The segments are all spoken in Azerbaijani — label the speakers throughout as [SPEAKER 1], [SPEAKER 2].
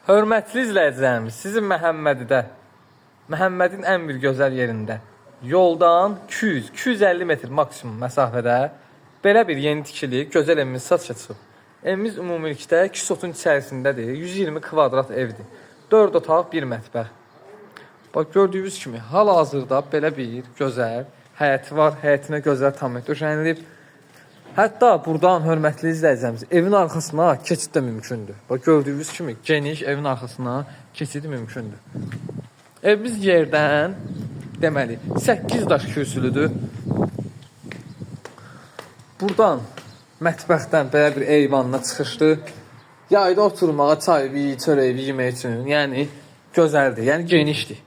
[SPEAKER 1] Hörmətli izləyicilərimiz, sizin Məhəmmədin ən bir gözəl yerində, yoldan 200-250 metr maksimum məsafədə belə bir yeni tikili gözəl evimiz satışa çıxıb. Evimiz ümumilikdə 2 sotun içərisindədir, 120 kvadrat evdir, 4 otaq, 1 mətbəx. Bax, gördüyünüz kimi, hal-hazırda belə bir gözəl həyəti var, həyətinə gözəl tam döşənilib. Hətta buradan hörmətli izləyicilərimiz, evin arxasına keçid də mümkündür. Bax, gördüyünüz kimi geniş evin arxasına keçid mümkündür. Evimiz yerdən, deməli, 8 daş kürsülüdür. Buradan mətbəxdən belə bir eyvanına çıxışdır. Yayda oturmağa, çay, çörək yemək üçün, yəni gözəldir, yəni genişdir.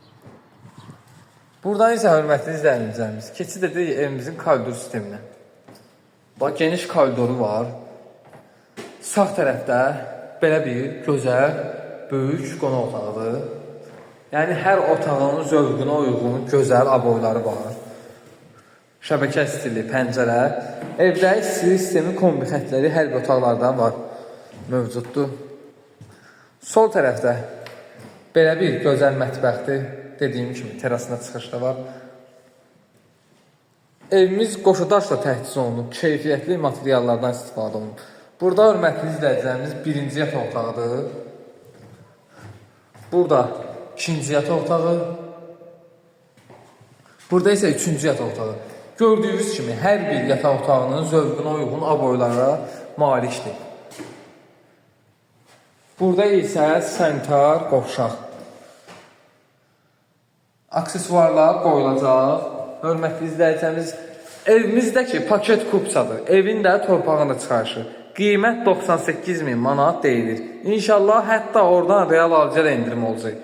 [SPEAKER 1] Buradan isə hörmətli izləyicilərimiz, keçid edirik evimizin koridor sisteminə. Bax, geniş koridoru var. Sağ tərəfdə belə bir gözəl, böyük qonaq otağıdır. Yəni, hər otağın zövqünə uyğun gözəl aboyları var. Şəbəkə stili, pəncərə. Evdə isti sistemi kombi xətləri hər bir otaqlardan var, mövcuddur. Sol tərəfdə belə bir gözəl mətbəxdir. Dediyim kimi, terasına çıxışda var. Evimiz qoşudaşla təchiz olunub, keyfiyyətli materiallardan istifadə olunub. Burada hörmətli izləyicilərimiz birinci yataq otağıdır. Burada ikinci yataq otağı. Burada isə üçüncü yataq otağı. Gördüyünüz kimi, hər bir yataq otağının zövqünə uyğun aboylara malikdir. Burada isə sanitar qovşaq. Aksesuarlar qoyulacaq. Hörmətli izləyicilərimiz, evimizdəki paket kupçadır. Evin də torpağında çıxarışır. Qiymət 98.000 manat deyilir. İnşallah hətta oradan real alıcıya da indirim olacaq.